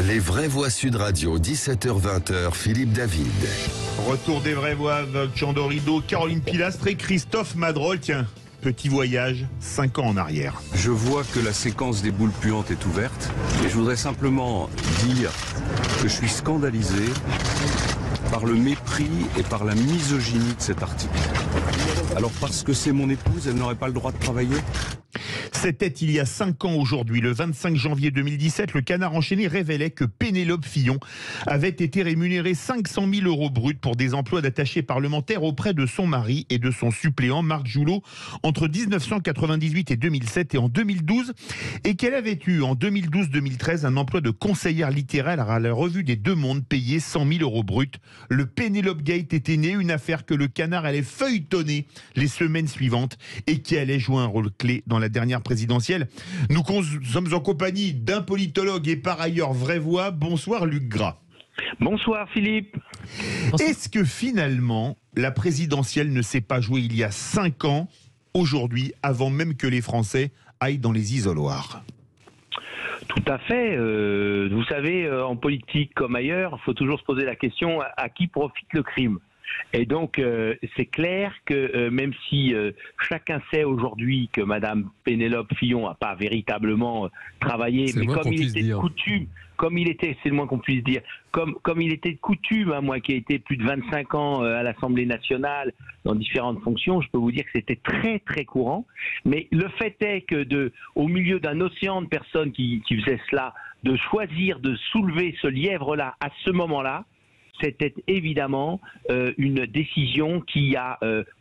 Les vraies voix Sud Radio, 17h-20h, Philippe David. Retour des vraies voix avec Chandorido, Caroline Pilastre et Christophe Madrol. Tiens, petit voyage, 5 ans en arrière. Je vois que la séquence des boules puantes est ouverte et je voudrais simplement dire que je suis scandalisé par le mépris et par la misogynie de cet article. Alors parce que c'est mon épouse, elle n'aurait pas le droit de travailler ? C'était il y a 5 ans aujourd'hui, le 25 janvier 2017, le Canard enchaîné révélait que Pénélope Fillon avait été rémunérée 500 000 € bruts pour des emplois d'attaché parlementaire auprès de son mari et de son suppléant Marc Joulot entre 1998 et 2007 et en 2012, et qu'elle avait eu en 2012-2013 un emploi de conseillère littéraire à la Revue des Deux Mondes payé 100 000 € bruts. Le Pénélope Gate était né, une affaire que le Canard allait feuilletonner les semaines suivantes et qui allait jouer un rôle clé dans la dernière présidentielle. Nous sommes en compagnie d'un politologue et par ailleurs vraie voix. Bonsoir Luc Gras. Bonsoir Philippe. Est-ce que finalement la présidentielle ne s'est pas jouée il y a 5 ans, aujourd'hui, avant même que les Français aillent dans les isoloirs ? Tout à fait. Vous savez, en politique comme ailleurs, il faut toujours se poser la question à qui profite le crime. Et donc, c'est clair que même si chacun sait aujourd'hui que Madame Pénélope Fillon n'a pas véritablement travaillé, mais comme il était de coutume, c'est le moins qu'on puisse dire, comme il était de coutume, hein, moi qui ai été plus de 25 ans à l'Assemblée nationale dans différentes fonctions, je peux vous dire que c'était très très courant. Mais le fait est que au milieu d'un océan de personnes qui faisaient cela, de choisir de soulever ce lièvre-là à ce moment-là, c'était évidemment une décision qui a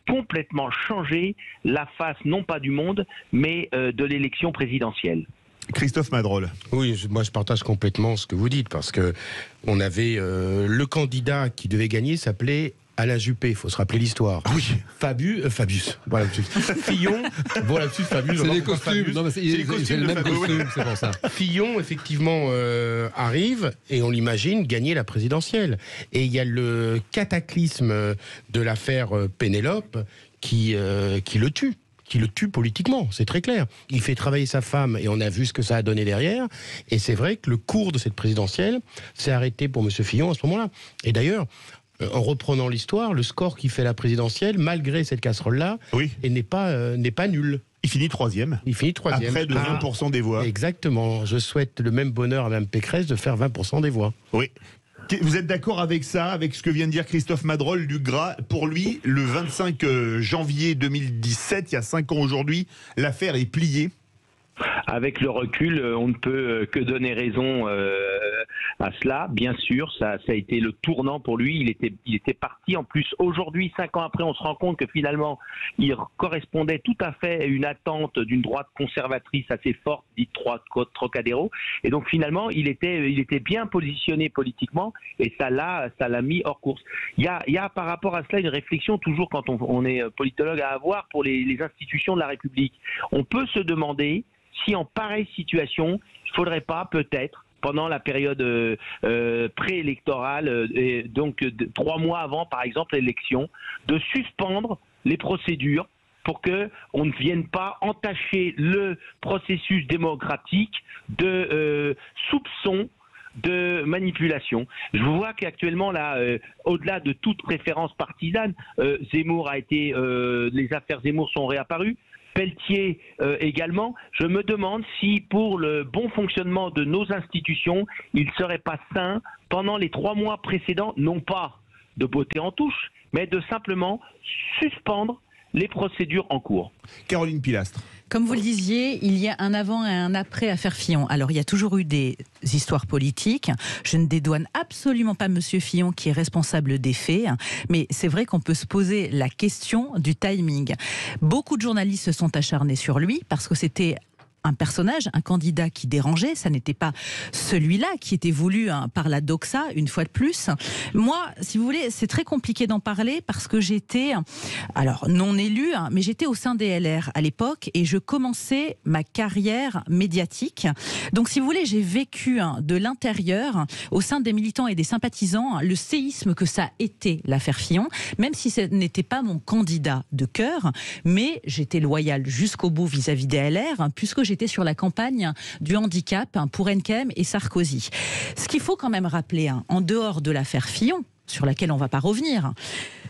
complètement changé la face, non pas du monde, mais de l'élection présidentielle. Christophe Madrol. Oui, moi je partage complètement ce que vous dites, parce que on avait le candidat qui devait gagner s'appelait Alain Juppé, il faut se rappeler l'histoire. Oui. Fabius. Voilà, Fillon. Voilà, Fabius. C'est des costumes. Non, mais c'est le même costume, c'est pour ça. Fillon, effectivement, arrive et on l'imagine gagner la présidentielle. Et il y a le cataclysme de l'affaire Pénélope qui le tue. Qui le tue politiquement, c'est très clair. Il fait travailler sa femme et on a vu ce que ça a donné derrière. Et c'est vrai que le cours de cette présidentielle s'est arrêté pour M. Fillon à ce moment-là. Et d'ailleurs, en reprenant l'histoire, le score qui fait la présidentielle, malgré cette casserole-là, oui, n'est pas nul. Il finit troisième. À près de 20% des voix. Exactement. Je souhaite le même bonheur à Mme Pécresse de faire 20% des voix. Oui. Vous êtes d'accord avec ça, avec ce que vient de dire Christophe Madrol, Luc Gras? Pour lui, le 25 janvier 2017, il y a 5 ans aujourd'hui, l'affaire est pliée. Avec le recul, on ne peut que donner raison à cela. Bien sûr, ça a été le tournant pour lui. Il était parti. En plus, aujourd'hui, 5 ans après, on se rend compte que finalement, il correspondait tout à fait à une attente d'une droite conservatrice assez forte, dite Trocadéro. Et donc, finalement, il était bien positionné politiquement et ça l'a mis hors course. Il y a par rapport à cela une réflexion toujours quand on est politologue à avoir pour les institutions de la République. On peut se demander si en pareille situation, il ne faudrait pas peut-être, pendant la période préélectorale, donc 3 mois avant par exemple l'élection, de suspendre les procédures pour qu'on ne vienne pas entacher le processus démocratique de soupçons de manipulation. Je vois qu'actuellement, là, au-delà de toute préférence partisane, Zemmour a été, les affaires Zemmour sont réapparues. Pelletier également. Je me demande si pour le bon fonctionnement de nos institutions, il ne serait pas sain, pendant les 3 mois précédents, non pas de botter en touche, mais de simplement suspendre les procédures en cours. Caroline Pilastre. Comme vous le disiez, il y a un avant et un après affaire Fillon. Alors, il y a toujours eu des histoires politiques. Je ne dédouane absolument pas Monsieur Fillon qui est responsable des faits. Mais c'est vrai qu'on peut se poser la question du timing. Beaucoup de journalistes se sont acharnés sur lui parce que c'était un personnage, un candidat qui dérangeait. Ça n'était pas celui-là qui était voulu par la doxa, une fois de plus. Moi, si vous voulez, c'est très compliqué d'en parler parce que j'étais, alors non élue, mais j'étais au sein des LR à l'époque et je commençais ma carrière médiatique. Donc, si vous voulez, j'ai vécu de l'intérieur, au sein des militants et des sympathisants, le séisme que ça a été l'affaire Fillon, même si ce n'était pas mon candidat de cœur, mais j'étais loyale jusqu'au bout vis-à-vis des LR, puisque j'étais c'était sur la campagne du handicap pour Nkem et Sarkozy. Ce qu'il faut quand même rappeler, en dehors de l'affaire Fillon, sur laquelle on ne va pas revenir,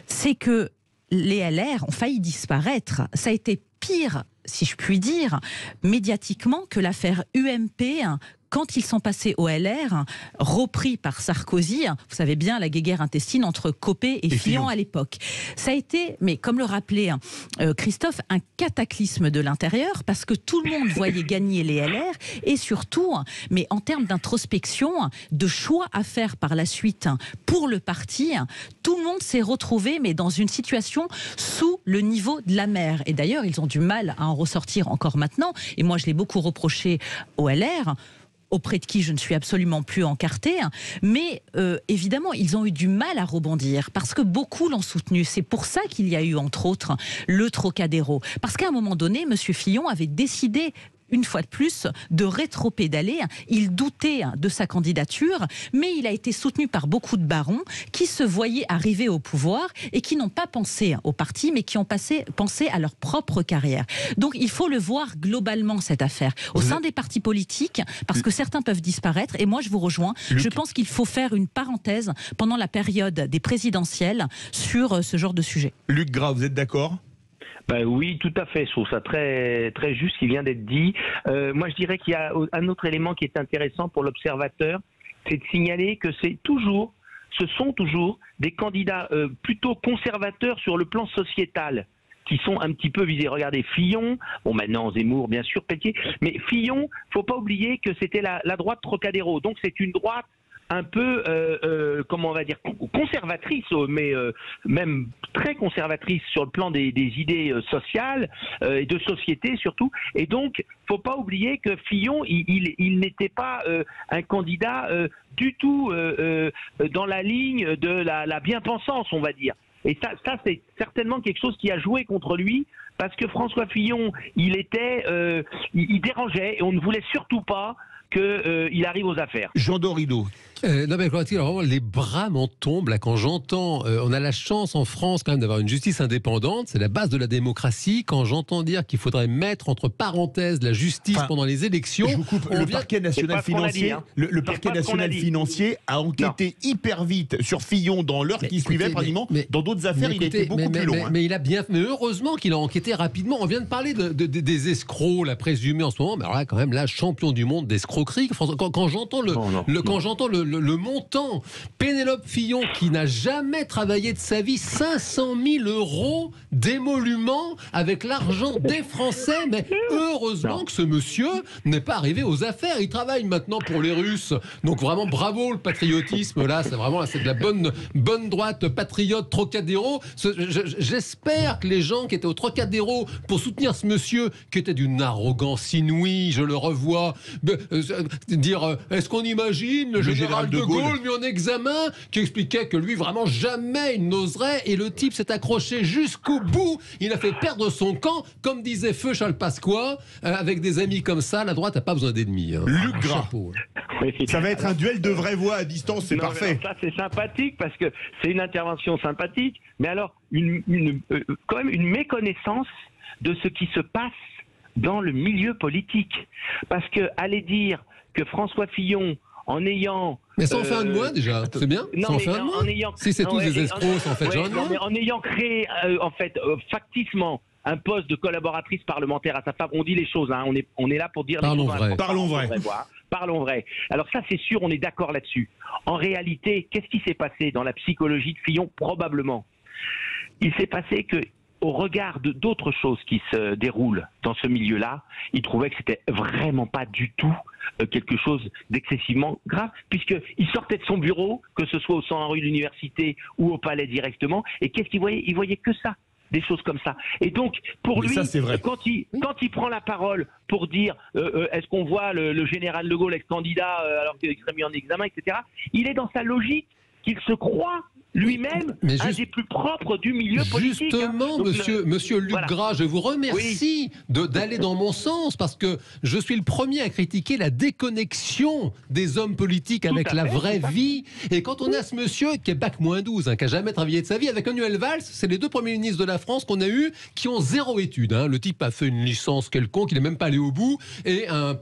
c'est que les LR ont failli disparaître. Ça a été pire, si je puis dire, médiatiquement que l'affaire UMP, quand ils sont passés au LR, repris par Sarkozy. Vous savez bien la guéguerre intestine entre Copé et Fillon à l'époque. Ça a été, mais comme le rappelait Christophe, un cataclysme de l'intérieur, parce que tout le monde voyait gagner les LR, et surtout, mais en termes d'introspection, de choix à faire par la suite pour le parti, tout le monde s'est retrouvé, mais dans une situation sous le niveau de la mer. Et d'ailleurs, ils ont du mal à en ressortir encore maintenant, et moi je l'ai beaucoup reproché au LR, auprès de qui je ne suis absolument plus encartée, mais évidemment, ils ont eu du mal à rebondir, parce que beaucoup l'ont soutenu. C'est pour ça qu'il y a eu, entre autres, le Trocadéro. Parce qu'à un moment donné, M. Fillon avait décidé, une fois de plus, de rétro-pédaler. Il doutait de sa candidature, mais il a été soutenu par beaucoup de barons qui se voyaient arriver au pouvoir et qui n'ont pas pensé au parti, mais qui ont pensé à leur propre carrière. Donc il faut le voir globalement, cette affaire, au sein des partis politiques, parce que certains peuvent disparaître, et moi je vous rejoins. Je pense qu'il faut faire une parenthèse pendant la période des présidentielles sur ce genre de sujet. Luc Gras, vous êtes d'accord ? Ben oui, tout à fait. Je trouve ça très, très juste ce qui vient d'être dit. Moi, je dirais qu'il y a un autre élément qui est intéressant pour l'observateur, c'est de signaler que ce sont toujours des candidats plutôt conservateurs sur le plan sociétal qui sont un petit peu visés. Regardez, Fillon, bon maintenant Zemmour, bien sûr, Pelletier, mais Fillon, faut pas oublier que c'était la droite Trocadéro. Donc c'est une droite un peu, comment on va dire, conservatrice, mais même très conservatrice sur le plan des idées sociales et de société surtout. Et donc, faut pas oublier que Fillon, il n'était pas un candidat du tout dans la ligne de la bien-pensance, on va dire. Et ça c'est certainement quelque chose qui a joué contre lui, parce que François Fillon, il dérangeait, et on ne voulait surtout pas qu'il arrive aux affaires. Jean Dorido. Non mais vraiment, les bras m'en tombent là quand j'entends. On a la chance en France quand même d'avoir une justice indépendante, c'est la base de la démocratie. Quand j'entends dire qu'il faudrait mettre entre parenthèses la justice pendant les élections, je vous coupe, le parquet national financier, le parquet national financier a enquêté hyper vite sur Fillon dans l'heure qui suivait pratiquement. Dans d'autres affaires, il était beaucoup plus long. Mais il a bien, mais heureusement qu'il a enquêté rapidement. On vient de parler des escrocs, la présumée en ce moment. Mais alors là, quand même, là, champion du monde d'escroquerie. Quand j'entends le montant, Pénélope Fillon, qui n'a jamais travaillé de sa vie, 500 000 € d'émolument avec l'argent des Français. Mais heureusement que ce monsieur n'est pas arrivé aux affaires. Il travaille maintenant pour les Russes. Donc vraiment, bravo le patriotisme. Là, c'est vraiment c'est de la bonne droite patriote Trocadéro. J'espère que les gens qui étaient au Trocadéro pour soutenir ce monsieur, qui était d'une arrogance inouïe, je le revois, dire est-ce qu'on imagine le général de Gaulle mis en examen, qui expliquait que lui vraiment jamais il n'oserait, et le type s'est accroché jusqu'au bout. Il a fait perdre son camp, comme disait Feu Charles Pasqua. Avec des amis comme ça, la droite n'a pas besoin d'ennemis. Luc Gras. Ça va être un duel de vraie voix à distance, c'est parfait. Ça c'est sympathique parce que c'est une intervention sympathique, mais alors quand même une méconnaissance de ce qui se passe dans le milieu politique. Parce que aller dire que François Fillon, en ayant... Mais ça en fait un de moins déjà, c'est bien. Non, ça en fait un de moins. Si c'est tous des escrocs, ça en fait genre mais en ayant créé, facticement, un poste de collaboratrice parlementaire à sa femme, on dit les choses, hein, on est là pour dire... Parlons vrai. Parlons vrai. Alors ça, c'est sûr, on est d'accord là-dessus. En réalité, qu'est-ce qui s'est passé dans la psychologie de Fillon? Probablement. Il s'est passé que, au regard d'autres choses qui se déroulent dans ce milieu-là, il trouvait que c'était vraiment pas du tout quelque chose d'excessivement grave, puisqu'il sortait de son bureau, que ce soit au 101 rue de l'Université ou au Palais directement, et qu'est-ce qu'il voyait? Il voyait que ça, des choses comme ça. Et donc, pour lui, quand il prend la parole pour dire est-ce qu'on voit le général de Gaulle ex-candidat alors qu'il serait mis en examen, etc., il est dans sa logique qu'il se croit lui-même un des plus propres du milieu politique. Justement, monsieur Luc Gras, je vous remercie d'aller dans mon sens, parce que je suis le premier à critiquer la déconnexion des hommes politiques avec la vraie vie. Et quand on a ce monsieur qui est bac-12, qui n'a jamais travaillé de sa vie, avec Manuel Valls, c'est les deux premiers ministres de la France qu'on a eu qui ont 0 études. Le type a fait une licence quelconque, il n'est même pas allé au bout, et un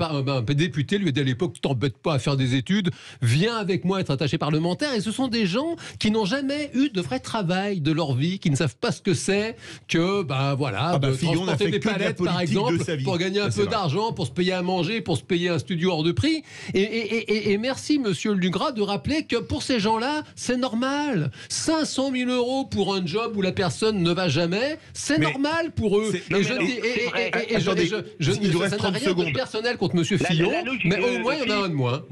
député lui a dit à l'époque, tu t'embêtes pas à faire des études, viens avec moi être attaché parlementaire. Et ce sont des gens qui n'ont jamais eu de vrai travail de leur vie, qui ne savent pas ce que c'est que transporter des palettes par exemple pour gagner un peu d'argent, pour se payer à manger, pour se payer un studio hors de prix. Et merci monsieur Luc Gras de rappeler que pour ces gens-là c'est normal. 500 000 € pour un job où la personne ne va jamais, c'est normal pour eux. Il nous reste 30 secondes. Personnel contre monsieur Fillon, mais au moins il y en a un de moins.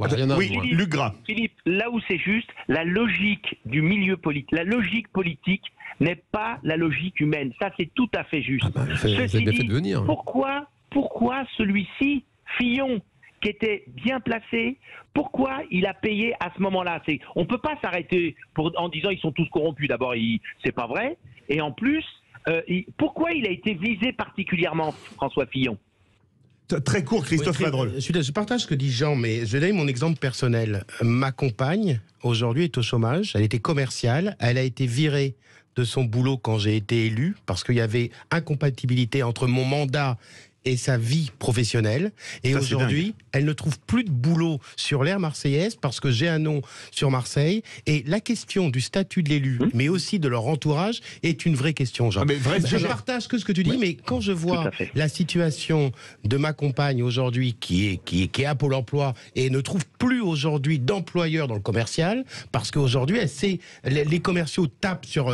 Luc Gras. Philippe, là où c'est juste, la logique du milieu politique, la logique politique n'est pas la logique humaine. Ça, c'est tout à fait juste. Ceci dit, pourquoi celui-ci, Fillon, qui était bien placé, pourquoi il a payé à ce moment-là? On ne peut pas s'arrêter en disant ils sont tous corrompus. D'abord, c'est pas vrai. Et en plus, pourquoi il a été visé particulièrement, François Fillon? Très court, Christophe Madrol. Je partage ce que dit Jean, mais je vais donner mon exemple personnel. Ma compagne, aujourd'hui, est au chômage. Elle était commerciale. Elle a été virée de son boulot quand j'ai été élu, parce qu'il y avait incompatibilité entre mon mandat et sa vie professionnelle. Et aujourd'hui, elle ne trouve plus de boulot sur l'aire marseillaise parce que j'ai un nom sur Marseille. Et la question du statut de l'élu, mais aussi de leur entourage, est une vraie question, Jean. Je partage que ce que tu dis, mais quand je vois la situation de ma compagne aujourd'hui qui est à Pôle emploi et ne trouve plus aujourd'hui d'employeur dans le commercial, parce qu'aujourd'hui, les commerciaux tapent sur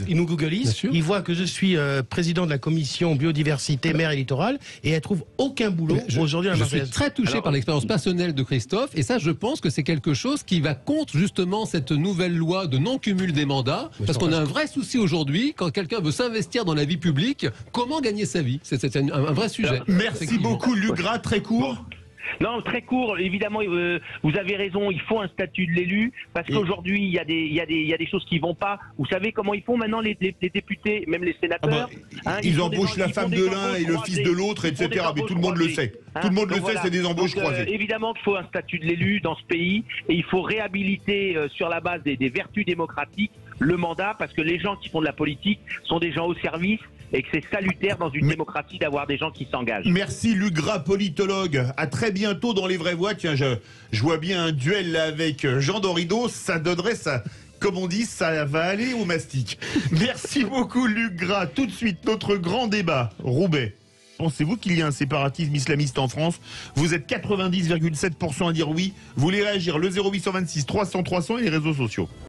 ils nous googlisent. Ils voient que je suis président de la commission biodiversité, mer et littoral, et elle trouve aucun boulot aujourd'hui à la Marseillaise. Je suis très touché par l'expérience personnelle de Christophe, et ça, je pense que c'est quelque chose qui va contre justement cette nouvelle loi de non-cumul des mandats, parce qu'on a un vrai souci aujourd'hui, quand quelqu'un veut s'investir dans la vie publique, comment gagner sa vie? C'est un vrai sujet. Merci beaucoup, Luc Gras, très court. Non, très court. Évidemment, vous avez raison. Il faut un statut de l'élu parce qu'aujourd'hui, il y a des choses qui vont pas. Vous savez comment ils font maintenant les députés, même les sénateurs. Ils embauchent la femme de l'un et le fils de l'autre, etc. Mais tout le monde le sait. Tout le monde le sait, c'est des embauches croisées. Évidemment qu'il faut un statut de l'élu dans ce pays et il faut réhabiliter sur la base des vertus démocratiques le mandat, parce que les gens qui font de la politique sont des gens au service et que c'est salutaire dans une démocratie d'avoir des gens qui s'engagent. Merci Luc Gras, politologue. À très bientôt dans Les Vraies Voix. Tiens, je vois bien un duel là avec Jean Dorido. Ça donnerait ça. Comme on dit, ça va aller au mastic. Merci beaucoup Luc Gras. Tout de suite, notre grand débat. Roubaix. Pensez-vous qu'il y a un séparatisme islamiste en France? Vous êtes 90,7% à dire oui. Vous voulez réagir? Le 0826 300 300 et les réseaux sociaux.